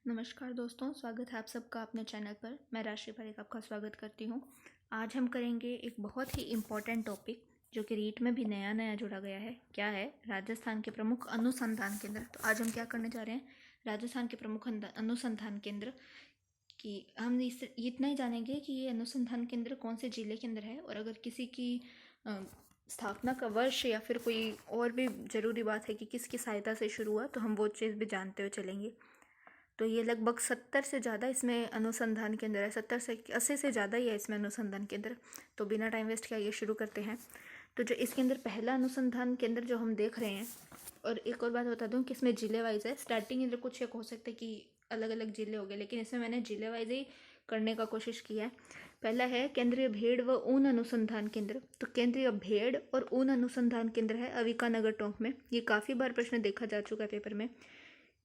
नमस्कार दोस्तों, स्वागत है आप सबका अपने चैनल पर। मैं राशि पारेख आपका स्वागत करती हूँ। आज हम करेंगे एक बहुत ही इम्पोर्टेंट टॉपिक जो कि रीट में भी नया नया जोड़ा गया है। क्या है? राजस्थान के प्रमुख अनुसंधान केंद्र। तो आज हम क्या करने जा रहे हैं? राजस्थान के प्रमुख अनुसंधान केंद्र की हम इतना ही जानेंगे कि ये अनुसंधान केंद्र कौन से जिले के अंदर है, और अगर किसी की स्थापना का वर्ष या फिर कोई और भी ज़रूरी बात है कि किसकी सहायता से शुरू हुआ, तो हम वो चीज़ भी जानते हुए चलेंगे। तो ये लगभग 70 से ज़्यादा इसमें अनुसंधान केंद्र है, 70 से 80 से ज़्यादा ही है इसमें अनुसंधान केंद्र। तो बिना टाइम वेस्ट किए ये शुरू करते हैं। तो जो इसके अंदर पहला अनुसंधान केंद्र जो हम देख रहे हैं, और एक और बात बता दूं कि इसमें जिले वाइज है। स्टार्टिंग अंदर कुछ एक हो सकता है कि अलग अलग जिले हो गए, लेकिन इसमें मैंने जिले वाइज ही करने का कोशिश किया है। पहला है केंद्रीय भेड़ व ऊन अनुसंधान केंद्र। तो केंद्रीय भेड़ और ऊन अनुसंधान केंद्र है अविकानगर टोंक में। ये काफ़ी बार प्रश्न देखा जा चुका है पेपर में।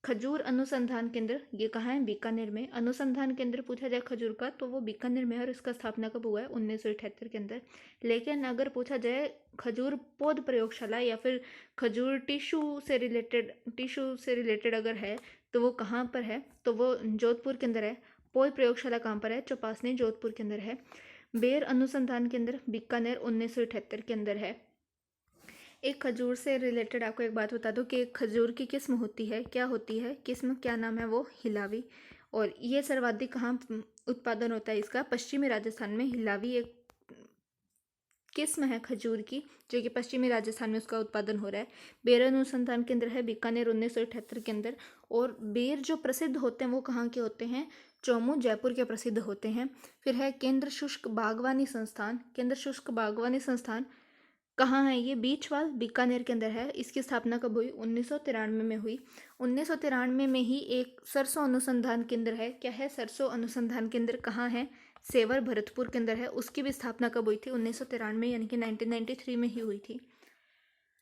खजूर अनुसंधान केंद्र, ये कहाँ है? बीकानेर में। अनुसंधान केंद्र पूछा जाए खजूर का तो वो बीकानेर में है, और इसका स्थापना कब हुआ है? 1978 के अंदर। लेकिन अगर पूछा जाए खजूर पौध प्रयोगशाला या फिर खजूर टिश्यू से रिलेटेड अगर है तो वो कहाँ पर है? तो वो जोधपुर के अंदर है। पौध प्रयोगशाला कहाँ पर है? चौपासनी जोधपुर के अंदर है। बेर अनुसंधान केंद्र बीकानेर 1978 के अंदर है। एक खजूर से रिलेटेड आपको एक बात बता दूं कि एक खजूर की किस्म होती है, क्या होती है किस्म, क्या नाम है वो? हिलावी। और ये सर्वाधिक कहाँ उत्पादन होता है इसका? पश्चिमी राजस्थान में। हिलावी एक किस्म है खजूर की जो कि पश्चिमी राजस्थान में उसका उत्पादन हो रहा है। बेर अनुसंधान केंद्र है बीकानेर 1978 के अंदर। और बेर जो प्रसिद्ध होते हैं वो कहाँ के होते हैं? चौमू जयपुर के प्रसिद्ध होते हैं। फिर है केंद्र शुष्क बागवानी संस्थान। केंद्र शुष्क बागवानी संस्थान कहाँ है ये? बीचवाल बीकानेर के अंदर है। इसकी स्थापना कब हुई? 1993 में हुई। 1993 में ही एक सरसों अनुसंधान केंद्र है। क्या है? सरसों अनुसंधान केंद्र कहाँ है? सेवर भरतपुर के अंदर है। उसकी भी स्थापना कब हुई थी? 1993 यानी कि 1993 में ही हुई थी।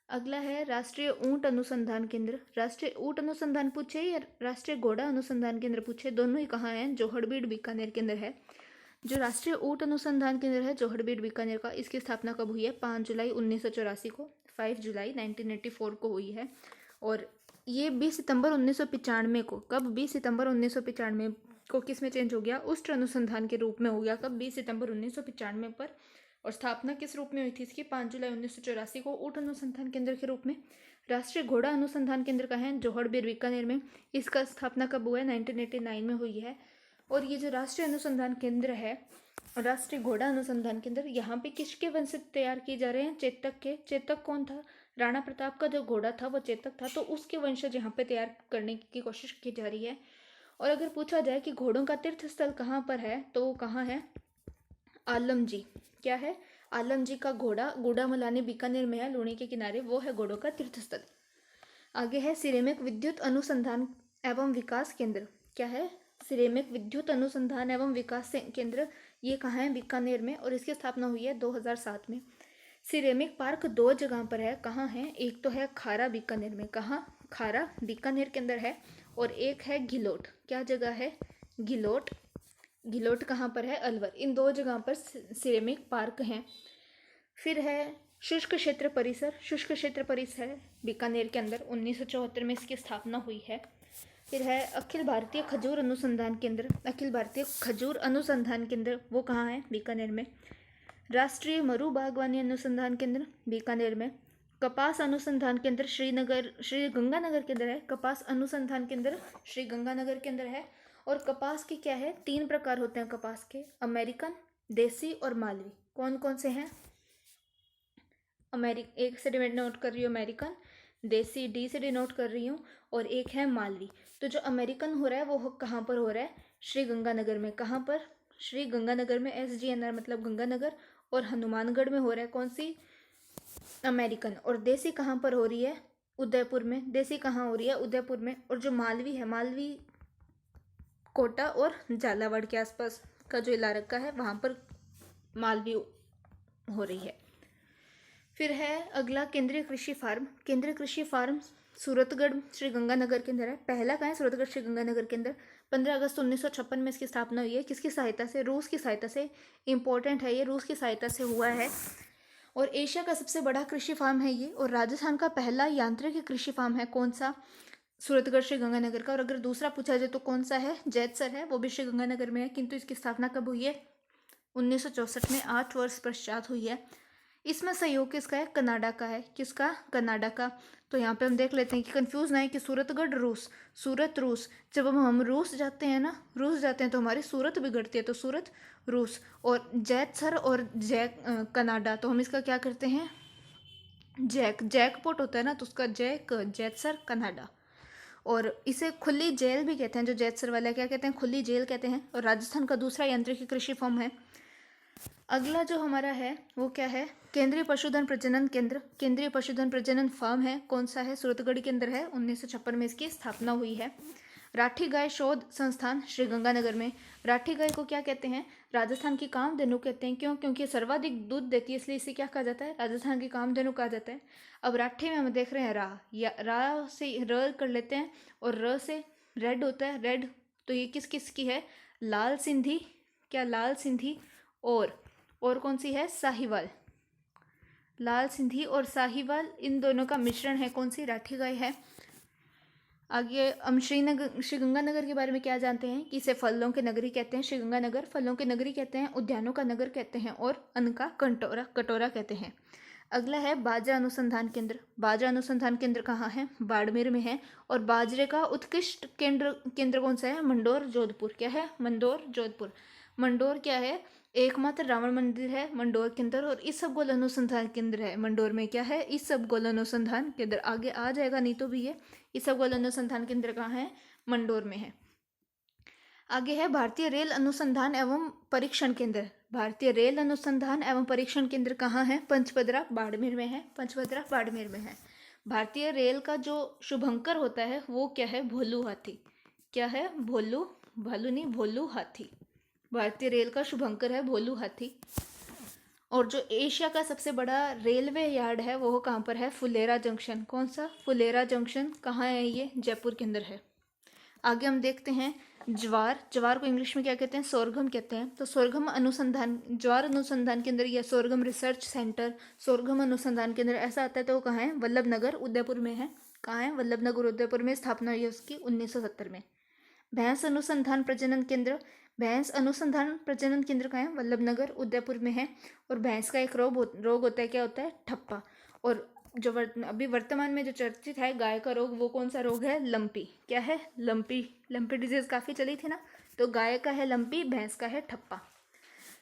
अगला है राष्ट्रीय ऊंट अनुसंधान केंद्र। राष्ट्रीय ऊंट अनुसंधान पूछे या राष्ट्रीय घोड़ा अनुसंधान केंद्र पूछे, दोनों ही कहाँ है? जोहड़बीड़ बीकानेर के अंदर है। जो राष्ट्रीय ऊंट अनुसंधान केंद्र है जोहड़बीड़ बीकानेर का, इसकी स्थापना कब हुई है? 5 जुलाई 1984 को। 5 जुलाई 1984 को हुई है। और ये 20 सितंबर 1995 को, कब? 20 सितंबर 1995 को किस में चेंज हो गया? उष्ट्र अनुसंधान के रूप में हो गया। कब? 20 सितंबर 1995 पर। और स्थापना किस रूप में हुई थी इसकी? 5 जुलाई 1984 को ऊंट अनुसंधान केंद्र के रूप में। राष्ट्रीय घोड़ा अनुसंधान केंद्र का है जोहड़बीड़ बीकानेर में। इसका स्थापना कब हुआ है? 1989 में हुई है। और ये जो राष्ट्रीय अनुसंधान केंद्र है, राष्ट्रीय घोड़ा अनुसंधान केंद्र, यहाँ पे किसके वंश से तैयार किए जा रहे हैं? चेतक के। चेतक कौन था? राणा प्रताप का जो घोड़ा था वो चेतक था, तो उसके वंशज यहाँ पे तैयार करने की कोशिश की जा रही है। और अगर पूछा जाए कि घोड़ों का तीर्थ स्थल कहाँ पर है, तो वो कहाँ है? आलमजी। क्या है? आलमजी का घोड़ा गुड़ामलानी बीकानेर में है, लूणी के किनारे, वो है घोड़ों का तीर्थ स्थल। आगे है सिरेमिक विद्युत अनुसंधान एवं विकास केंद्र। क्या है? सिरेमिक विद्युत अनुसंधान एवं विकास केंद्र, ये कहाँ है? बीकानेर में। और इसकी स्थापना हुई है 2007 में। सिरेमिक पार्क दो जगह पर है। कहाँ है? एक तो है खारा बीकानेर में। कहाँ? खारा बीकानेर के अंदर है। और एक है घिलोट। क्या जगह है? घिलोट। घिलोट कहाँ पर है? अलवर। इन दो जगह पर सिरेमिक पार्क हैं। फिर है शुष्क क्षेत्र परिसर। शुष्क क्षेत्र परिसर है बीकानेर के अंदर। 1974 में इसकी स्थापना हुई है। फिर है अखिल भारतीय खजूर अनुसंधान केंद्र। अखिल भारतीय खजूर अनुसंधान केंद्र, वो कहाँ है? बीकानेर में। राष्ट्रीय मरु बागवानी अनुसंधान केंद्र बीकानेर में। कपास अनुसंधान केंद्र श्री गंगानगर के अंदर है। कपास अनुसंधान केंद्र श्री गंगानगर के अंदर है। और कपास के क्या है? 3 प्रकार होते हैं कपास के, अमेरिकन, देसी और मालवी। कौन कौन से हैं? एक से डिनोट कर रही हूँ अमेरिकन, देसी डी से डिनोट कर रही हूँ, और एक है मालवी। तो जो अमेरिकन हो रहा है वो कहाँ पर हो रहा है? श्री गंगानगर में। कहाँ पर? श्री गंगानगर में। SGNR मतलब गंगानगर। और हनुमानगढ़ में हो रहा है कौन सी? अमेरिकन। और देसी कहाँ पर हो रही है? उदयपुर में। देसी कहाँ हो रही है? उदयपुर में। और जो मालवी है, मालवी कोटा और झालावाड़ के आसपास का जो इलाका है वहाँ पर मालवी हो रही है। फिर है अगला केंद्रीय कृषि फार्म। केंद्रीय कृषि फार्म सूरतगढ़ श्री गंगानगर के अंदर है। पहला कहाँ है? सूरतगढ़ श्री गंगानगर के अंदर। 15 अगस्त 1956 में इसकी स्थापना हुई है। किसकी सहायता से? रूस की सहायता से। इंपॉर्टेंट है ये, रूस की सहायता से हुआ है। और एशिया का सबसे बड़ा कृषि फार्म है ये। और राजस्थान का पहला यांत्रिक कृषि फार्म है। कौन सा? सूरतगढ़ श्रीगंगानगर का। और अगर दूसरा पूछा जाए तो कौन सा है, जैतसर है, वो भी श्रीगंगानगर में है, किंतु इसकी स्थापना कब हुई है, 1964 में, 8 वर्ष पश्चात हुई है। इसमें सहयोग किसका है, कनाडा का है। किसका, कनाडा का। तो यहाँ पे हम देख लेते हैं कि कंफ्यूज ना है कि सूरतगढ़ रूस, सूरत रूस, जब हम रूस जाते हैं ना, रूस जाते हैं तो हमारी सूरत बिगड़ती है, तो सूरत रूस। और जैतसर और कनाडा, तो हम इसका क्या करते हैं, जैकपॉट होता है ना, तो उसका जैतसर कनाडा। और इसे खुली जेल भी कहते हैं, जो जैतसर वाला क्या कहते हैं, खुली जेल कहते हैं। और राजस्थान का दूसरा यांत्रिक कृषि फॉर्म है। अगला जो हमारा है वो क्या है, केंद्रीय पशुधन प्रजनन केंद्र, केंद्रीय पशुधन प्रजनन फार्म है। कौन सा है, सूरतगढ़ के अंदर है, 1956 में इसकी स्थापना हुई है। राठी गाय शोध संस्थान श्रीगंगानगर में। राठी गाय को क्या कहते हैं, राजस्थान की कामधेनु कहते हैं। क्यों, क्योंकि सर्वाधिक दूध देती है, इसलिए इसे क्या कहा जाता है, राजस्थान की कामधेनु कहा जाता है। अब राठी में हम देख रहे हैं रा, या रा से र कर लेते हैं, और र से रेड होता है, रेड। तो ये किस किस की है, लाल सिंधी, क्या लाल सिंधी, और कौन सी है, साहिवाल। लाल सिंधी और साहिवाल, इन दोनों का मिश्रण है, कौन सी, राठी गाय है। आगे हम श्रीगंगानगर के बारे में क्या जानते हैं कि इसे फलों के नगरी कहते हैं। श्रीगंगानगर फलों के नगरी कहते हैं, उद्यानों का नगर कहते हैं, और अन्न का कटोरा कहते हैं। अगला है बाजरा अनुसंधान केंद्र। बाजरा अनुसंधान केंद्र कहाँ है, बाड़मेर में है। और बाजरे का उत्कृष्ट केंद्र कौन सा है, मंडोर जोधपुर। क्या है, मंडोर जोधपुर। मंडोर क्या है, एकमात्र रावण मंदिर है मंडोर के अंदर, और इसबगोल अनुसंधान केंद्र है मंडोर में। क्या है, इसबगोल अनुसंधान केंद्र। आगे आ जाएगा नहीं तो भी ये इसबगोल अनुसंधान केंद्र कहाँ है, मंडोर में है। आगे है भारतीय रेल अनुसंधान एवं परीक्षण केंद्र। भारतीय रेल अनुसंधान एवं परीक्षण केंद्र कहाँ है, पंचभद्रा बाड़मेर में है, पंचभद्रा बाड़मेर में है। भारतीय रेल का जो शुभंकर होता है वो क्या है, भोलू हाथी। क्या है, भोलू, भालू नहीं, भोलू हाथी। भारतीय रेल का शुभंकर है भोलू हाथी। और जो एशिया का सबसे बड़ा रेलवे यार्ड है वो कहाँ पर है, फुलेरा जंक्शन। कौन सा, फुलेरा जंक्शन कहाँ है, ये जयपुर के अंदर है। आगे हम देखते हैं ज्वार। ज्वार को इंग्लिश में क्या कहते हैं, सोरगम कहते हैं। तो सोरगम अनुसंधान, ज्वार अनुसंधान केंद्र या सोरगम रिसर्च सेंटर, सोरगम अनुसंधान केंद्र ऐसा आता है तो वो कहाँ है, वल्लभनगर उदयपुर में है। कहाँ है, वल्लभनगर उदयपुर में स्थापना हुई है उसकी 1970 में। भैंस अनुसंधान प्रजनन केंद्र, भैंस अनुसंधान प्रजनन केंद्र कहाँ है, वल्लभनगर उदयपुर में है। और भैंस का एक रोग होता है, क्या होता है, ठप्पा। और जो अभी वर्तमान में जो चर्चित है गाय का रोग, वो कौन सा रोग है, लंपी। क्या है, लंपी। लंपी डिजीज काफ़ी चली थी ना, तो गाय का है लंपी, भैंस का है ठप्पा।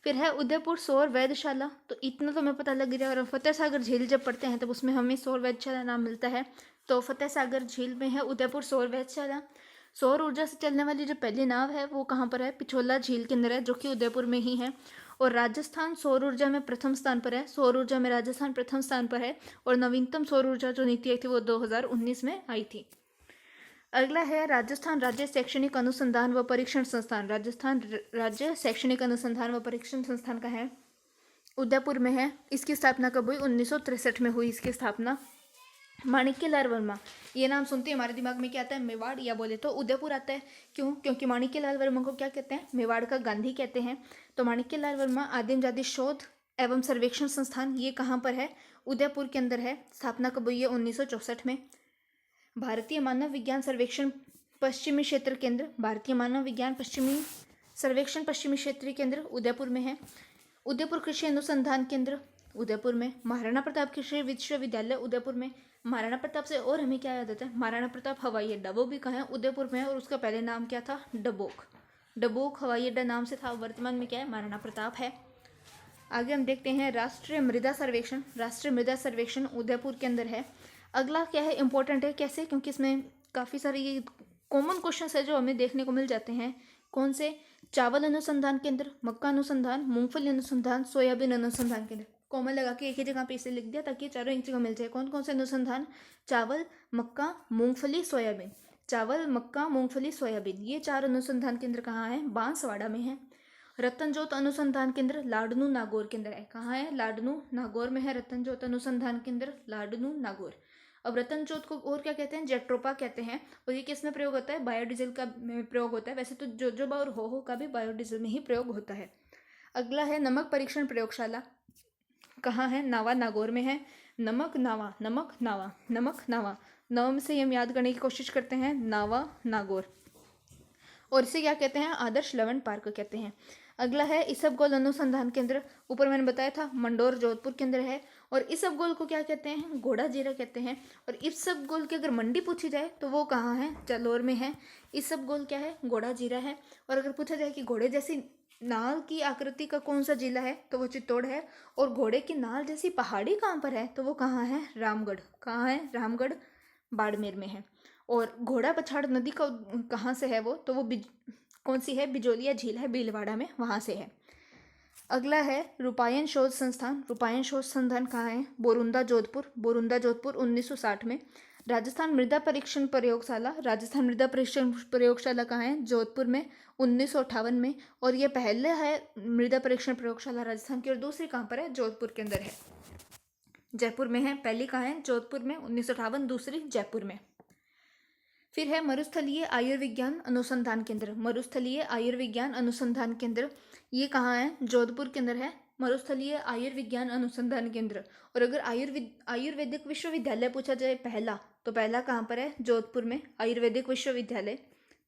फिर है उदयपुर सौर वैधशाला। तो इतना तो हमें पता लग गया। और फतेह सागर झील जब पढ़ते हैं तब उसमें हमें सौर वैधशाला नाम मिलता है। तो फतेह सागर झील में है उदयपुर सौर वैधशाला। सौर ऊर्जा से चलने वाली जो पहली नाव है वो कहाँ पर है, पिछोला झील के अंदर है, जो कि उदयपुर में ही है। और राजस्थान सौर ऊर्जा में प्रथम स्थान पर है, सौर ऊर्जा में राजस्थान प्रथम स्थान पर है। और नवीनतम सौर ऊर्जा जो नीति आई थी वो 2019 में आई थी। अगला है राजस्थान राज्य शैक्षणिक अनुसंधान व परीक्षण संस्थान। राजस्थान राज्य शैक्षणिक अनुसंधान व परीक्षण संस्थान का है, उदयपुर में है। इसकी स्थापना कब हुई, 1963 में हुई इसकी स्थापना। माणिक्यलाल वर्मा, ये नाम सुनते ही हमारे दिमाग में क्या आता है, मेवाड़, या बोले तो उदयपुर आता है। क्यों, क्योंकि माणिक्यलाल वर्मा को क्या कहते हैं, मेवाड़ का गांधी कहते हैं। तो माणिक्यलाल वर्मा आदिम जाति शोध एवं सर्वेक्षण संस्थान, ये कहाँ पर है, उदयपुर के अंदर है। स्थापना कब हुई है, 1964 में। भारतीय मानव विज्ञान सर्वेक्षण पश्चिमी क्षेत्र केंद्र, भारतीय मानव विज्ञान पश्चिमी सर्वेक्षण पश्चिमी क्षेत्रीय केंद्र उदयपुर में है। उदयपुर कृषि अनुसंधान केंद्र उदयपुर में। महाराणा प्रताप कृषि विश्वविद्यालय उदयपुर में। महाराणा प्रताप से और हमें क्या याद आता है, महाराणा प्रताप हवाई अड्डा, वो भी कहाँ है, उदयपुर में है। और उसका पहले नाम क्या था, डबोक। डबोक हवाई अड्डा नाम से था, वर्तमान में क्या है, महाराणा प्रताप है। आगे हम देखते हैं राष्ट्रीय मृदा सर्वेक्षण। राष्ट्रीय मृदा सर्वेक्षण उदयपुर के अंदर है। अगला क्या है, इंपॉर्टेंट है, कैसे, क्योंकि इसमें काफ़ी सारे ये कॉमन क्वेश्चन है जो हमें देखने को मिल जाते हैं। कौन से, चावल अनुसंधान केंद्र, मक्का अनुसंधान, मूंगफली अनुसंधान, सोयाबीन अनुसंधान केंद्र। कॉमन लगा के एक ही जगह पे इसे लिख दिया ताकि चारों एक जगह मिल जाए। कौन कौन से अनुसंधान, चावल, मक्का, मूंगफली, सोयाबीन। चावल, मक्का, मूंगफली, सोयाबीन, ये 4 अनुसंधान केंद्र कहाँ है, बांसवाड़ा में है। रतनजोत अनुसंधान केंद्र लाडनू नागौर के अंदर है। कहाँ है, लाडनू नागौर में है रतनजोत अनुसंधान केंद्र, लाडनू नागौर। अब रतनजोत को और क्या कहते हैं, जेट्रोपा कहते हैं। और ये किस में प्रयोग होता है, बायोडीजल का में प्रयोग होता है। वैसे तो जोजोबा और हो का भी बायोडीजल में ही प्रयोग होता है। अगला है नमक परीक्षण प्रयोगशाला, कहाँ है, नावा नागौर में है। नमक नावा, नमक नावा, नमक नावा, नव में से हम याद करने की कोशिश करते हैं, नावा नागौर, और इसे क्या कहते हैं, आदर्श लवण पार्क कहते हैं। अगला है इसबगोल अनुसंधान केंद्र, ऊपर मैंने बताया था मंडोर जोधपुर के अंदर है। और इसबगोल को क्या कहते हैं, घोड़ा जीरा कहते हैं। और इसबगोल की अगर मंडी पूछी जाए तो वो कहाँ है, जालौर में है। इसबगोल क्या है, घोड़ा जीरा है। और अगर पूछा जाए कि घोड़े जैसी नाल की आकृति का कौन सा जिला है, तो वो चित्तौड़ है। और घोड़े की नाल जैसी पहाड़ी कहाँ पर है, तो वो कहाँ है, रामगढ़। कहाँ है, रामगढ़ बाड़मेर में है। और घोड़ा पछाड़ नदी का कहाँ से है वो, तो वो कौन सी है, बिजोलिया झील है, भीलवाड़ा में, वहाँ से है। अगला है रूपायन शोध संस्थान। रूपायन शोध संस्थान कहाँ है, बोरुंदा जोधपुर। बोरुंदा जोधपुर 1960 में। राजस्थान मृदा परीक्षण प्रयोगशाला, राजस्थान मृदा परीक्षण प्रयोगशाला कहाँ है, जोधपुर में, 1958 में। और ये पहले है मृदा परीक्षण प्रयोगशाला राजस्थान की, और दूसरी कहाँ पर है, जोधपुर के अंदर है, जयपुर में है। पहली कहाँ है, जोधपुर में 1958, दूसरी जयपुर में। फिर है मरुस्थलीय आयुर्विज्ञान अनुसंधान केंद्र। मरुस्थलीय आयुर्विज्ञान अनुसंधान केंद्र ये कहाँ है, जोधपुर के अंदर है, मरुस्थलीय आयुर्विज्ञान अनुसंधान केंद्र। और अगर आयुर्वेदिक विश्वविद्यालय पूछा जाए पहला, तो पहला कहाँ पर है, जोधपुर में, आयुर्वेदिक विश्वविद्यालय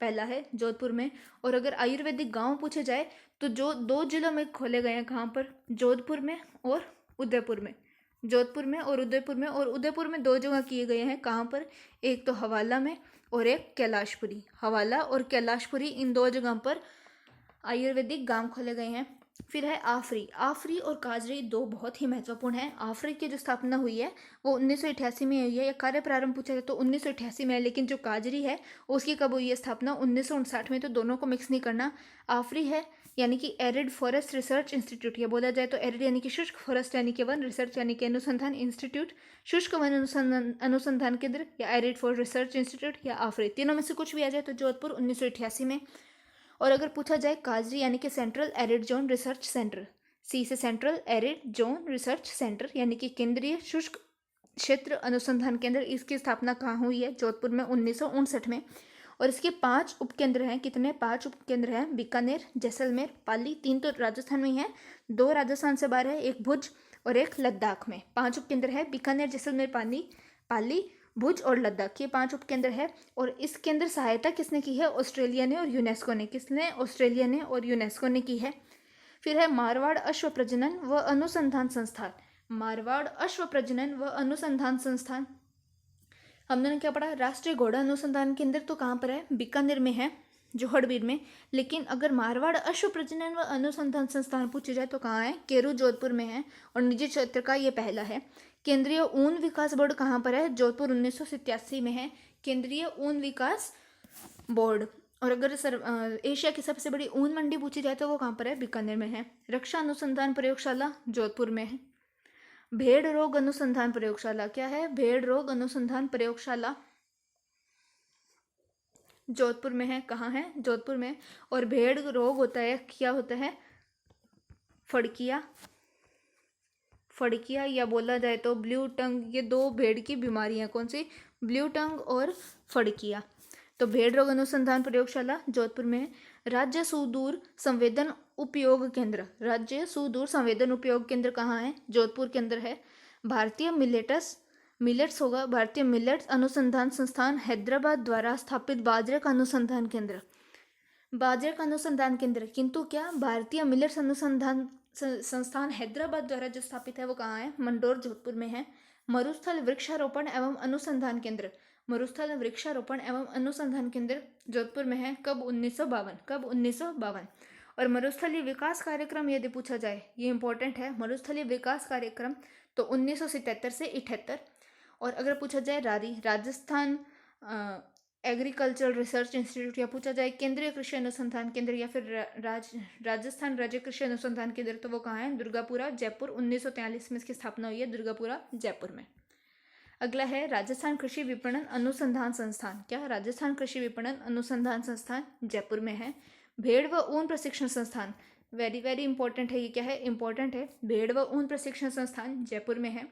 पहला है जोधपुर में। और अगर आयुर्वेदिक गांव पूछे जाए तो जो 2 जिलों में खोले गए हैं, कहाँ पर, जोधपुर में और उदयपुर में। जोधपुर में और उदयपुर में, और उदयपुर में 2 जगह किए गए हैं, कहाँ पर, एक तो हवाला में और एक कैलाशपुरी। हवाला और कैलाशपुरी, इन 2 जगह पर आयुर्वेदिक गांव खोले गए हैं। फिर है आफरी। आफरी और काजरी 2 बहुत ही महत्वपूर्ण हैं। आफरी की जो स्थापना हुई है वो 1988 में हुई है, या कार्य प्रारंभ पूछा जाए तो 1988 में है। लेकिन जो काजरी है उसकी कब हुई है स्थापना, 1959 में। तो दोनों को मिक्स नहीं करना। आफरी है यानी कि एरिड फॉरेस्ट रिसर्च इंस्टीट्यूट, या बोला जाए तो एरिड यानी कि शुष्क, फॉरेस्ट यानी कि वन, रिसर्च यानी कि अनुसंधान, इंस्टीट्यूट शुष्क वन अनुसंधान केंद्र, या एरिड फॉर रिसर्च इंस्टीट्यूट, या आफरी, तीनों में से कुछ भी आ जाए तो जोधपुर 1988 में। और अगर पूछा जाए काजरी यानी कि central arid zone research centre, C से central arid zone research centre यानी कि केंद्रीय शुष्क क्षेत्र अनुसंधान केंद्र, इसकी स्थापना कहाँ हुई है, जोधपुर में 1959 में। और इसके 5 उपकेंद्र हैं। कितने, 5 उपकेंद्र हैं, बीकानेर, जैसलमेर, पाली, 3 तो राजस्थान में ही है, 2 राजस्थान से बाहर है, एक भुज और एक लद्दाख में। 5 उपकेंद्र है, बीकानेर, जैसलमेर, पाली, भुज और लद्दाख, ये 5 उपकेंद्र है। और इस केंद्र सहायता किसने की है, ऑस्ट्रेलिया ने और यूनेस्को ने। किसने, ऑस्ट्रेलिया ने और यूनेस्को ने की है। फिर है मारवाड़ अश्व प्रजनन व अनुसंधान संस्थान। मारवाड़ अश्व प्रजनन व अनुसंधान संस्थान, हमने क्या पढ़ा, राष्ट्रीय घोड़ा अनुसंधान केंद्र तो कहाँ पर है, बीकानेर में है, जोहड़बीर में। लेकिन अगर मारवाड़ अश्व प्रजनन व अनुसंधान संस्थान पूछे जाए तो कहाँ है, केरू, जोधपुर में है, और निजी क्षेत्र का ये पहला है। केंद्रीय ऊन विकास बोर्ड कहाँ पर है, जोधपुर 1987 में है, केंद्रीय ऊन विकास बोर्ड। और अगर एशिया की सबसे बड़ी ऊन मंडी पूछी जाए तो वो कहाँ पर है, बीकानेर में है। रक्षा अनुसंधान प्रयोगशाला जोधपुर में है। भेड़ रोग अनुसंधान प्रयोगशाला क्या है, भेड़ रोग अनुसंधान प्रयोगशाला जोधपुर में है। कहाँ है, जोधपुर में। और भेड़ रोग होता है, क्या होता है, फड़किया, फड़किया, या बोला जाए तो ब्लू टंग, ये 2 भेड़ की बीमारियां, कौन सी, ब्लू टंग और फड़किया। तो भेड़ रोग अनुसंधान प्रयोगशाला जोधपुर में। राज्य सुदूर संवेदन उपयोग केंद्र, राज्य सुदूर संवेदन उपयोग केंद्र कहाँ है, जोधपुर के अंदर है। भारतीय मिलेट्स होगा, भारतीय मिलेट्स अनुसंधान संस्थान हैदराबाद द्वारा स्थापित बाजरे का अनुसंधान केंद्र, बाजरे का अनुसंधान केंद्र। किंतु क्या, भारतीय मिलेट्स अनुसंधान संस्थान हैदराबाद द्वारा जो स्थापित है वो कहाँ है, मंडोर, जोधपुर में है। मरुस्थल वृक्षारोपण एवं अनुसंधान केंद्र, मरुस्थल वृक्षारोपण एवं अनुसंधान केंद्र जोधपुर में है। कब, 1952, कब, 1952। और मरुस्थलीय विकास कार्यक्रम यदि पूछा जाए, ये इंपॉर्टेंट है, मरुस्थलीय विकास कार्यक्रम तो 1977 से 78। और अगर पूछा जाए राजस्थान एग्रीकल्चरल रिसर्च इंस्टीट्यूट, या पूछा जाए केंद्रीय कृषि अनुसंधान केंद्र, या फिर राजस्थान राज्य कृषि अनुसंधान केंद्र, तो वो कहाँ है, दुर्गापुरा, जयपुर, 1943 में इसकी स्थापना हुई है, दुर्गापुरा, जयपुर में। अगला है राजस्थान कृषि विपणन अनुसंधान संस्थान, क्या, राजस्थान कृषि विपणन अनुसंधान संस्थान जयपुर में है। भेड़ व ऊन प्रशिक्षण संस्थान, वेरी वेरी इंपॉर्टेंट है, ये क्या है, इंपॉर्टेंट है, भेड़ व ऊन प्रशिक्षण संस्थान जयपुर में है।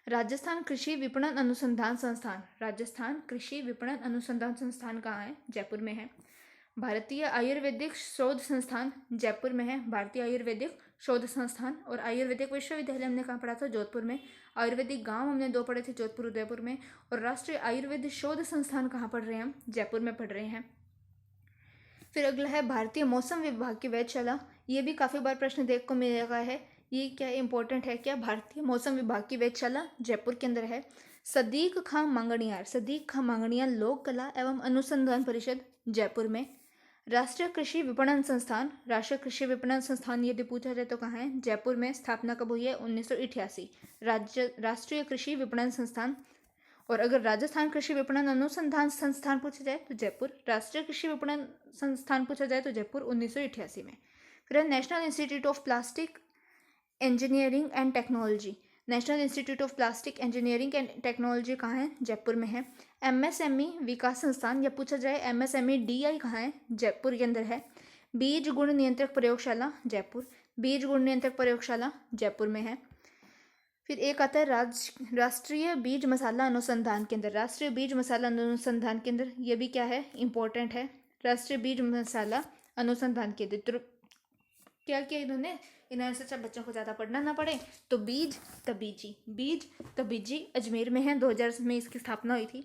राजस्थान कृषि विपणन अनुसंधान संस्थान, राजस्थान कृषि विपणन अनुसंधान संस्थान कहाँ है, जयपुर में है। भारतीय आयुर्वेदिक शोध संस्थान जयपुर में है, भारतीय आयुर्वेदिक शोध संस्थान। और आयुर्वेदिक विश्वविद्यालय हमने कहाँ पढ़ा था? जोधपुर में। आयुर्वेदिक गांव हमने 2 पढ़े थे, जोधपुर उदयपुर में। और राष्ट्रीय आयुर्वेद शोध संस्थान कहाँ पढ़ रहे हैं हम? जयपुर में पढ़ रहे हैं। फिर अगला है भारतीय मौसम विभाग की वेधशाला। ये भी काफ़ी बार प्रश्न देखने को मिलेगा है, ये क्या इंपॉर्टेंट है क्या? भारतीय मौसम विभाग की वेधशाला जयपुर के अंदर है। सदीक खां मांगणियार लोक कला एवं अनुसंधान परिषद जयपुर में। राष्ट्रीय कृषि विपणन संस्थान यदि पूछा जाए तो कहाँ है? जयपुर में। स्थापना कब हुई है? 1988। राष्ट्रीय कृषि विपणन संस्थान। और अगर राजस्थान कृषि विपणन अनुसंधान संस्थान पूछा जाए तो जयपुर। राष्ट्रीय कृषि विपणन संस्थान पूछा जाए तो जयपुर 1988 में। फिर national institute of plastic engineering and technology. National institute of plastic engineering and technology कहाँ है? जयपुर में है। एमएसएमई विकास संस्थान या पूछा जाए एमएसएमई डीआई कहाँ है? जयपुर के अंदर है। बीज गुण नियंत्रक प्रयोगशाला जयपुर। बीज गुण नियंत्रक प्रयोगशाला जयपुर में है। फिर एक आता है राष्ट्रीय बीज मसाला अनुसंधान केंद्र। राष्ट्रीय बीज मसाला अनुसंधान केंद्र, ये भी क्या है? इंपॉर्टेंट है। राष्ट्रीय बीज मसाला अनुसंधान केंद्र क्या किया इन्होंने सोचा बच्चों को ज़्यादा पढ़ना ना पड़े, तो बीज तबीजी अजमेर में है। 2000 में इसकी स्थापना हुई थी।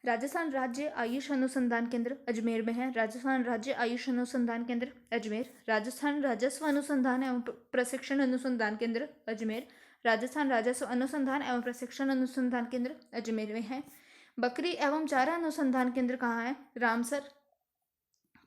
राजस्थान राज्य आयुष अनुसंधान केंद्र अजमेर में है। राजस्थान राज्य आयुष अनुसंधान केंद्र अजमेर। राजस्थान राजस्व अनुसंधान एवं प्रशिक्षण अनुसंधान केंद्र अजमेर। राजस्थान राजस्व अनुसंधान एवं प्रशिक्षण अनुसंधान केंद्र अजमेर में है। बकरी एवं चारा अनुसंधान केंद्र कहाँ है? रामसर।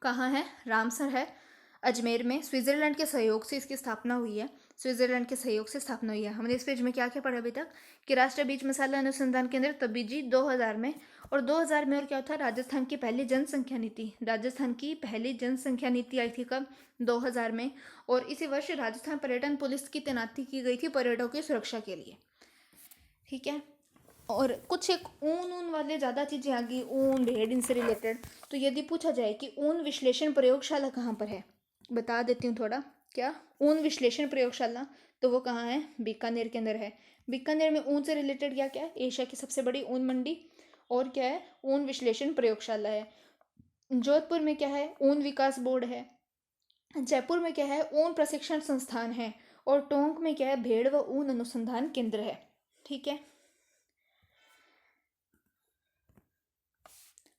कहाँ है? रामसर है अजमेर में। स्विट्जरलैंड के सहयोग से इसकी स्थापना हुई है। स्विट्जरलैंड के सहयोग से स्थापना हुई है। हमने इस पेज में क्या क्या पढ़ा अभी तक कि राष्ट्रीय बीज मसाला अनुसंधान केंद्र तबीजी 2000 में। और 2000 में और क्या था? राजस्थान की पहली जनसंख्या नीति। राजस्थान की पहली जनसंख्या नीति आई थी कब? 2000 में। और इसी वर्ष राजस्थान पर्यटन पुलिस की तैनाती की गई थी पर्यटकों की सुरक्षा के लिए। ठीक है। और कुछ एक ऊन वाले ज़्यादा चीज़ें आ गई, ऊन भेड़ इनसे रिलेटेड। तो यदि पूछा जाए कि ऊन विश्लेषण प्रयोगशाला कहाँ पर है, बता देती हूँ थोड़ा। क्या? ऊन विश्लेषण प्रयोगशाला, तो वो कहाँ है? बीकानेर के अंदर है। बीकानेर में ऊन से रिलेटेड क्या क्या है? एशिया की सबसे बड़ी ऊन मंडी और क्या है? ऊन विश्लेषण प्रयोगशाला है। जोधपुर में क्या है? ऊन विकास बोर्ड है। जयपुर में क्या है? ऊन प्रशिक्षण संस्थान है। और टोंक में क्या है? भेड़ व ऊन अनुसंधान केंद्र है। ठीक है।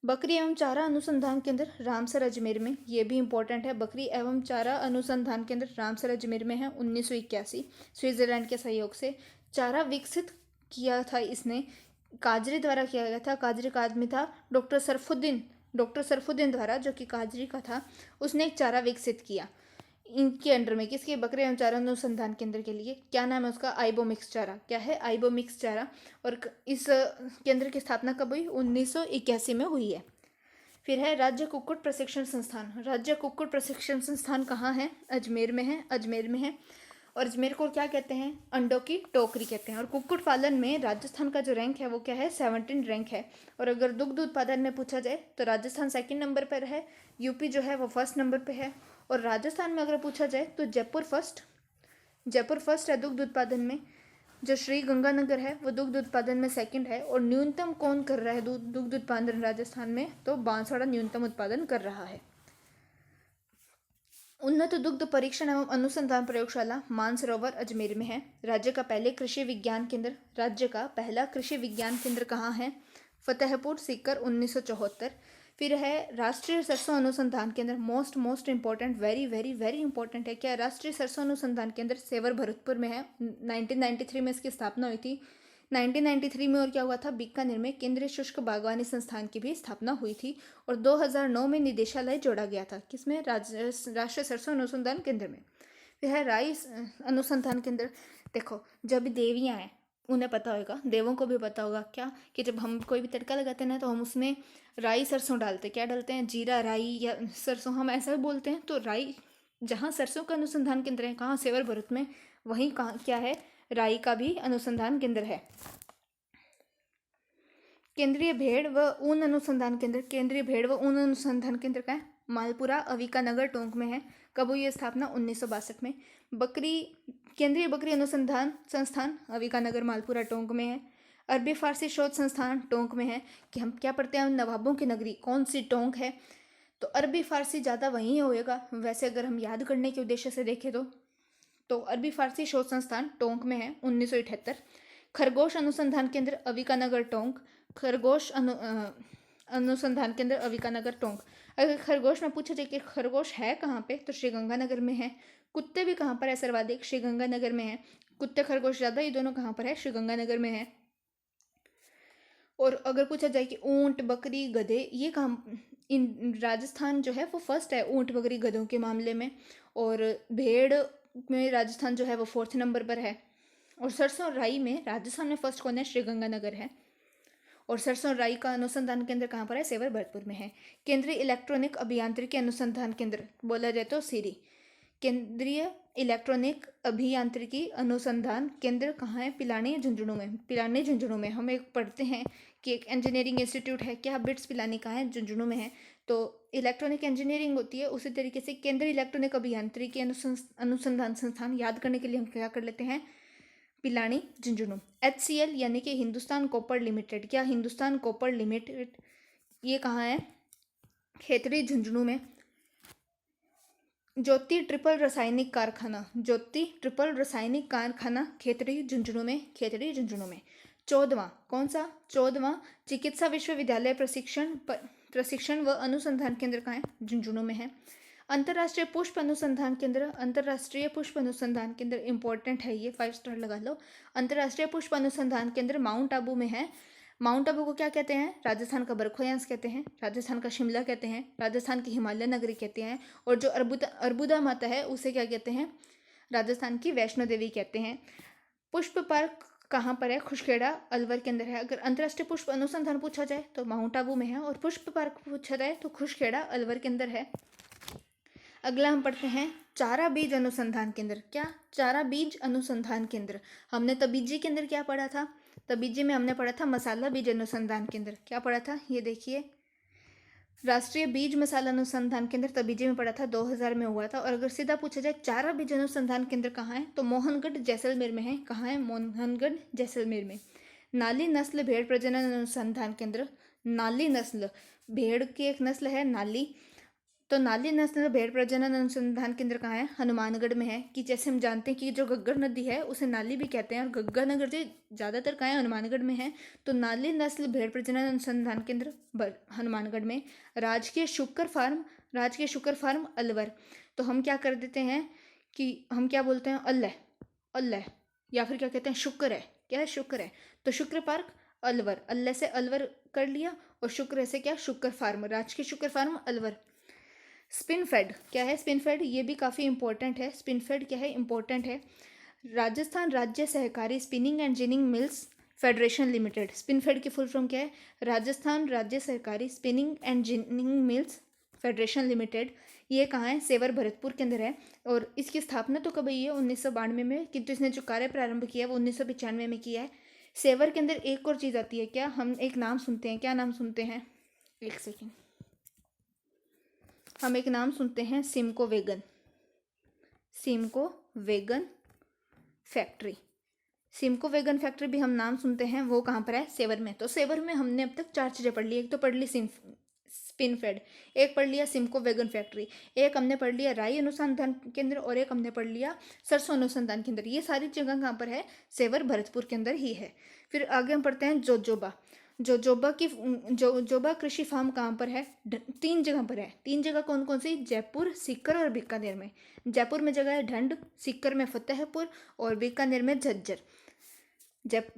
बकरी एवं चारा अनुसंधान केंद्र रामसर अजमेर में, ये भी इंपॉर्टेंट है। बकरी एवं चारा अनुसंधान केंद्र रामसर अजमेर में है। 1981 स्विट्जरलैंड के सहयोग से चारा विकसित किया था इसने, काजरी द्वारा किया गया था। काजरी का आदमी था डॉक्टर सरफुद्दीन द्वारा, जो कि काजरी का था। उसने एक चारा विकसित किया इनके अंडर में। किसके? बकरी एवं चारा अनुसंधान केंद्र के लिए। क्या नाम है उसका? आइबोमिक्स चारा। क्या है? आइबोमिक्स चारा। और इस केंद्र की स्थापना कब हुई? 1981 में हुई है। फिर है राज्य कुक्कुट प्रशिक्षण संस्थान। राज्य कुक्कुट प्रशिक्षण संस्थान कहाँ है? अजमेर में है। अजमेर में है। और अजमेर को क्या कहते हैं? अंडों की टोकरी कहते हैं। और कुक्कुट पालन में राजस्थान का जो रैंक है वो क्या है? 17 रैंक है। और अगर दुग्ध उत्पादन में पूछा जाए तो राजस्थान 2nd नंबर पर है। यूपी जो है वो 1st नंबर पर है। और राजस्थान में अगर पूछा जाए तो जयपुर फर्स्ट है दुग्ध उत्पादन में। जो श्री गंगानगर है वो दुग्ध उत्पादन में 2nd है। और न्यूनतम कौन कर रहा है दुग्ध उत्पादन राजस्थान में? तो बांसवाड़ा न्यूनतम उत्पादन कर रहा है। उन्नत दुग्ध परीक्षण एवं अनुसंधान प्रयोगशाला मानसरोवर अजमेर में है। राज्य का पहला कृषि विज्ञान केंद्र कहाँ है? फतेहपुर सीकर 1974। फिर है राष्ट्रीय सरसों अनुसंधान केंद्र। Most important, very very very important है। क्या? राष्ट्रीय सरसों अनुसंधान केंद्र सेवर भरतपुर में है। 1993 में इसकी स्थापना हुई थी। 1993 में और क्या हुआ था? बीकानेर में केंद्रीय शुष्क बागवानी संस्थान की भी स्थापना हुई थी। और 2009 में निदेशालय जोड़ा गया था। किसमें? राष्ट्रीय सरसों अनुसंधान केंद्र में। फिर है राई अनुसंधान केंद्र। देखो, जब देवियाँ हैं उन्हें पता होगा, देवों को भी पता होगा क्या, कि जब हम कोई भी तड़का लगाते हैं ना तो हम उसमें राई सरसों डालते हैं। क्या डालते हैं? जीरा, राई या सरसों, हम ऐसा भी बोलते हैं। तो राई, जहाँ सरसों का अनुसंधान केंद्र है, कहाँ? सेवर भरत में। वहीं कहाँ क्या है? राई का भी अनुसंधान केंद्र है। केंद्रीय भेड़ व ऊन अनुसंधान केंद्र का है मालपुरा अविकानगर टोंक में है। कब हुई स्थापना? 1962 में। केंद्रीय बकरी अनुसंधान संस्थान अविकानगर मालपुरा टोंक में है। अरबी फारसी शोध संस्थान टोंक में है। कि हम क्या पढ़ते हैं? नवाबों की नगरी कौन सी? टोंक है। तो अरबी फारसी ज़्यादा वहीं होएगा। वैसे अगर हम याद करने के उद्देश्य से देखें तो अरबी फारसी शोध संस्थान टोंक में है 1978। खरगोश अनुसंधान केंद्र अविकानगर टोंक। खरगोश अनुसंधान केंद्र अविकानगर टोंक। अगर खरगोश में पूछा जाए कि खरगोश है कहाँ पे, तो श्रीगंगानगर में है। कुत्ते भी कहाँ पर है सर्वाधिक, श्रीगंगानगर में है। कुत्ते खरगोश ज़्यादा, ये दोनों कहाँ पर है, श्रीगंगानगर में है। और अगर पूछा जाए कि ऊंट बकरी गधे ये कहाँ, इन राजस्थान जो है वो फर्स्ट है ऊंट बकरी गधों के मामले में। और भेड़ में राजस्थान जो है वो 4th नंबर पर है। और सरसों और राई में राजस्थान में फर्स्ट कौन है, श्रीगंगानगर है। और सरसों और राई का अनुसंधान केंद्र कहाँ पर है, सेवर भरतपुर में है। केंद्रीय इलेक्ट्रॉनिक अभियांत्रिकी अनुसंधान केंद्र बोला जाए तो सीरी। केंद्रीय इलेक्ट्रॉनिक अभियांत्रिकी अनुसंधान केंद्र कहाँ है, पिलानी झुंझुनू में। पिलानी झुंझुनू में हम एक पढ़ते हैं कि एक इंजीनियरिंग इंस्टीट्यूट है, क्या बिट्स पिलानी कहाँ है, झुंझुनू में है। तो इलेक्ट्रॉनिक इंजीनियरिंग होती है, उसी तरीके से केंद्रीय इलेक्ट्रॉनिक अभियांत्रिकी अनुसंधान संस्थान याद करने के लिए हम क्या कर लेते हैं, पिलानी झुंझुनू। HCL यानी कि हिंदुस्तान कॉपर लिमिटेड, क्या हिंदुस्तान कॉपर लिमिटेड ये कहाँ है, खेतड़ी झुंझुनू में। ज्योति ट्रिपल रासायनिक कारखाना, ज्योति ट्रिपल रासायनिक कारखाना खेतड़ी झुंझुनू में, खेतड़ी झुंझुनू में। 14वां कौन सा, 14वां चिकित्सा विश्वविद्यालय प्रशिक्षण व अनुसंधान केंद्र कहाँ है, झुंझुनू में है। अंतर्राष्ट्रीय पुष्प अनुसंधान केंद्र, अंतर्राष्ट्रीय पुष्प अनुसंधान केंद्र इंपॉर्टेंट है ये, 5 स्टार लगा लो। अंतर्राष्ट्रीय पुष्प अनुसंधान केंद्र माउंट आबू में है। माउंट आबू को क्या कहते हैं, राजस्थान का बरखोयांस कहते हैं, राजस्थान का शिमला कहते हैं, राजस्थान की हिमालय नगरी कहते हैं। और जो अर्बुदा माता है उसे क्या कहते हैं, राजस्थान की वैष्णो देवी कहते हैं। पुष्प पार्क कहाँ पर है, खुशखेड़ा अलवर के अंदर है। अगर अंतर्राष्ट्रीय पुष्प अनुसंधान पूछा जाए तो माउंट आबू में है, और पुष्प पार्क पूछा जाए तो खुशखेड़ा अलवर के अंदर है। अगला हम पढ़ते हैं चारा बीज अनुसंधान केंद्र। क्या, चारा बीज अनुसंधान केंद्र। हमने तबीजी के अंदर क्या पढ़ा था, तबीजी में हमने पढ़ा था मसाला बीज अनुसंधान केंद्र। क्या पढ़ा था, ये देखिए, राष्ट्रीय बीज मसाला अनुसंधान केंद्र तबीजी में पढ़ा था, 2000 में हुआ था। और अगर सीधा पूछा जाए चारा बीज अनुसंधान केंद्र कहाँ है, तो मोहनगढ़ जैसलमेर में है। कहाँ है, मोहनगढ़ जैसलमेर में। नाली नस्ल भेड़ प्रजनन अनुसंधान केंद्र, नाली नस्ल भेड़ की एक नस्ल है नाली, तो नाली नस्ल भेड़ प्रजनन अनुसंधान केंद्र कहाँ है, हनुमानगढ़ में है। कि जैसे हम जानते हैं कि जो घग्गर नदी है उसे नाली भी कहते हैं, और घग्गर नगर जी ज़्यादातर कहाँ है, हनुमानगढ़ में है। तो नाली नस्ल भेड़ प्रजनन अनुसंधान केंद्र हनुमानगढ़ में। राजकीय शुक्र फार्म अलवर। तो हम क्या कर देते हैं कि हम क्या बोलते हैं, अल्लाह अल्लाह, या फिर क्या कहते हैं, शुक्र है, क्या है, शुक्र है। तो शुक्र पार्क अलवर, अल्लाह से अलवर कर लिया, और शुक्र से क्या, शुक्र फार्म, राजकीय शुक्र फार्म अलवर। स्पिनफेड, क्या है स्पिनफेड, ये भी काफ़ी इंपॉर्टेंट है। स्पिनफेड क्या है, इंपॉर्टेंट है। राजस्थान राज्य सहकारी spinning and ginning mills federation limited. Spinfed की फुल फॉर्म क्या है, राजस्थान राज्य सहकारी spinning and ginning mills federation limited. ये कहाँ है, सेवर भरतपुर के अंदर है। और इसकी स्थापना तो कब हुई है, 1992 में, किंतु इसने जो कार्य प्रारंभ किया है वो 1995 में किया है। सेवर के अंदर एक और चीज़ आती है, क्या, हम एक नाम सुनते हैं, क्या नाम सुनते हैं, एक सेकेंड, हम एक नाम सुनते हैं, Simco wagon factory. Simco wagon factory भी हम नाम सुनते हैं, वो कहाँ पर है, सेवर में। तो सेवर में हमने अब तक 4 चीज़ें पढ़ ली। एक तो पढ़ ली स्पिनफेड, एक पढ़ लिया सिमको वेगन फैक्ट्री, एक हमने पढ़ लिया राई अनुसंधान केंद्र, और एक हमने पढ़ लिया सरसों अनुसंधान केंद्र। ये सारी जगह कहाँ पर है, सेवर भरतपुर के अंदर ही है। फिर आगे हम पढ़ते हैं जोजोबा कृषि फार्म कहाँ पर है, 3 जगह पर है। 3 जगह कौन कौन सी, जयपुर, सीकर और बीकानेर में। जयपुर में जगह है ढंड, सीकर में फतेहपुर, और बीकानेर में झज्जर।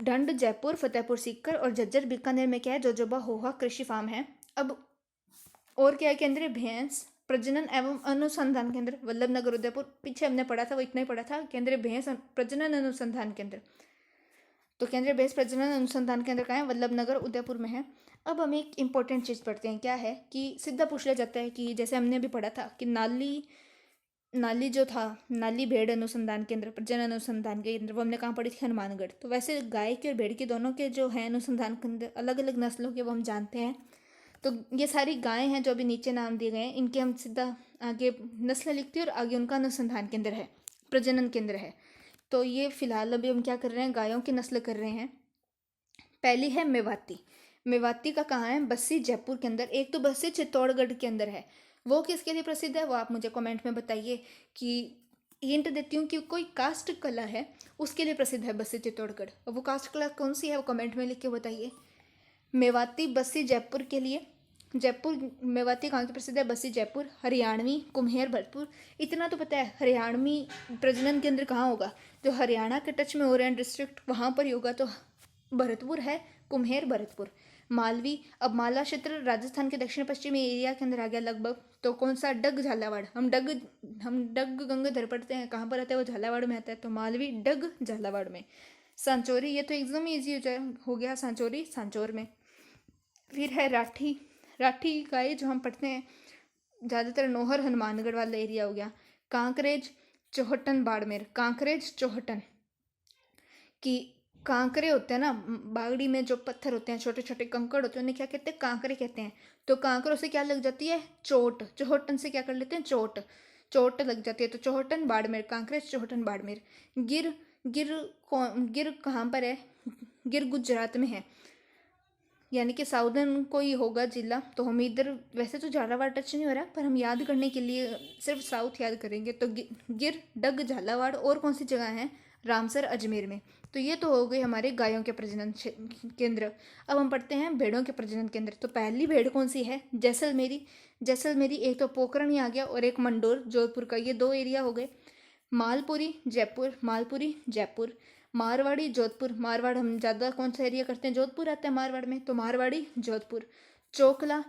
ढंड जयपुर, फतेहपुर सीकर, और झज्जर बीकानेर में क्या है, जोजोबा होहा कृषि फार्म है। अब और क्या है, केंद्रीय भैंस प्रजनन एवं अनुसंधान केंद्र वल्लभ नगर उदयपुर। पीछे हमने पढ़ा था, वो इतना ही पढ़ा था, केंद्रीय भैंस प्रजनन अनुसंधान केंद्र। तो केंद्रीय भैंस प्रजनन अनुसंधान केंद्र कहाँ है, वल्लभ नगर उदयपुर में है। अब हम एक इंपॉर्टेंट चीज़ पढ़ते हैं, क्या है कि सीधा पूछ लिया जाता है कि जैसे हमने अभी पढ़ा था कि नाली जो था, नाली भेड़ अनुसंधान केंद्र प्रजनन अनुसंधान केंद्र, वो हमने कहाँ पढ़ी थी, हनुमानगढ़। तो वैसे गाय की और भेड़ की दोनों के जो है अनुसंधान केंद्र अलग अलग नस्लों के, वो हम जानते हैं। तो ये सारी गायें हैं जो अभी नीचे नाम दिए गए हैं, इनके हम सीधा आगे नस्ल लिखते हैं, और आगे उनका अनुसंधान केंद्र है, प्रजनन केंद्र है। तो ये फिलहाल अभी हम क्या कर रहे हैं, गायों की नस्ल कर रहे हैं। पहली है मेवाती। मेवाती का कहाँ है, बस्सी जयपुर के अंदर। एक तो बस्सी चित्तौड़गढ़ के अंदर है, वो किसके लिए प्रसिद्ध है वो आप मुझे कमेंट में बताइए। कि हिंट देती हूँ कि कोई कास्ट कला है उसके लिए प्रसिद्ध है बस्सी चित्तौड़गढ़। अब वो कास्ट कला कौन सी है वो कमेंट में लिख के बताइए। मेवाती बस्सी जयपुर के लिए, जयपुर मेवाती कहाँ की प्रसिद्ध है, बस्सी जयपुर। हरियाणवी कुम्हेर भरतपुर, इतना तो पता है। हरियाणवी प्रजनन केंद्र कहाँ होगा, जो हरियाणा के टच में हो रहे हैं डिस्ट्रिक्ट वहाँ पर ही होगा, तो भरतपुर है, कुम्हेर भरतपुर। मालवी, अब मालवा क्षेत्र राजस्थान के दक्षिण पश्चिमी एरिया के अंदर आ गया लगभग, तो कौन सा, डग झालावाड़। हम डग गंगाधर पढ़ते हैं, कहाँ पर आता है वो, झालावाड़ में आता है, तो मालवी डग झालावाड़ में। सांचौरी, ये तो एकदम ईजी हो गया, सांचौरी सांचौर में। फिर है राठी, राठी का ये जो हम पढ़ते हैं ज़्यादातर नौहर हनुमानगढ़ वाला एरिया हो गया। कांकरेज चौहटन बाड़मेर, कांकरेज चौहटन की कांकरे होते हैं ना, बागड़ी में जो पत्थर होते हैं, छोटे छोटे कंकड़ होते हैं, उन्हें क्या कहते हैं, कांकरे कहते हैं। तो कांकरों से क्या लग जाती है, चोट। चौहटन से क्या कर लेते हैं, चोट, चोट लग जाती है। तो चौहटन बाड़मेर, कांकरेज चौहटन बाड़मेर। गिर, गिर कहाँ पर है, गिर गुजरात में है, यानी कि साउदर्न कोई होगा जिला। तो हम इधर वैसे तो झालावाड़ टच नहीं हो रहा, पर हम याद करने के लिए सिर्फ साउथ याद करेंगे। तो गिर, डग, झालावाड़, और कौन सी जगह है, रामसर अजमेर में। तो ये तो हो गए हमारे गायों के प्रजनन केंद्र। अब हम पढ़ते हैं भेड़ों के प्रजनन केंद्र। तो पहली भेड़ कौन सी है, जैसलमेरी। जैसलमेरी, एक तो पोखरण ही आ गया और एक मंडोर जोधपुर का, ये 2 एरिया हो गए। मालपुरी जयपुर, मालपुरी जयपुर। मारवाड़ी जोधपुर, मारवाड़ हम ज़्यादा कौन सा एरिया करते हैं, जोधपुर आता है मारवाड़ में, तो मारवाड़ी जोधपुर। चोकला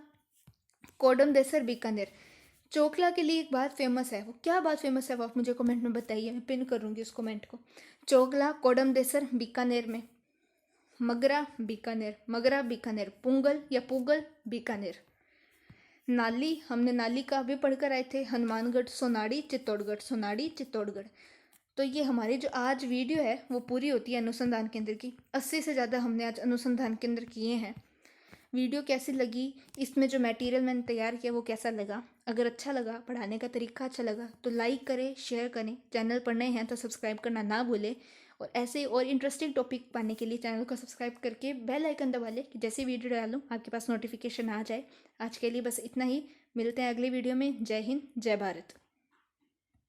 कोडम देसर बीकानेर। चोकला के लिए एक बात फेमस है, वो क्या बात फेमस है वो आप मुझे कमेंट में बताइए, मैं पिन करूँगी उस कमेंट को। चोकला कोडम देसर बीकानेर में। मगरा बीकानेर, मगरा बीकानेर। पुंगल या पुगल बीकानेर। नाली, हमने नाली का भी पढ़कर आए थे, हनुमानगढ़। सोनाड़ी चित्तौड़गढ़, सोनाड़ी चित्तौड़गढ़। तो ये हमारी जो आज वीडियो है वो पूरी होती है अनुसंधान केंद्र की। 80 से ज़्यादा हमने आज अनुसंधान केंद्र किए हैं। वीडियो कैसी लगी, इसमें जो मटेरियल मैंने तैयार किया वो कैसा लगा, अगर अच्छा लगा, पढ़ाने का तरीका अच्छा लगा तो लाइक करें, शेयर करें। चैनल पर नए हैं तो सब्सक्राइब करना ना भूलें। और ऐसे और इंटरेस्टिंग टॉपिक पाने के लिए चैनल को सब्सक्राइब करके बेल आइकन दबा लें कि जैसे वीडियो डालूँ आपके पास नोटिफिकेशन आ जाए। आज के लिए बस इतना ही, मिलते हैं अगली वीडियो में। जय हिंद, जय भारत।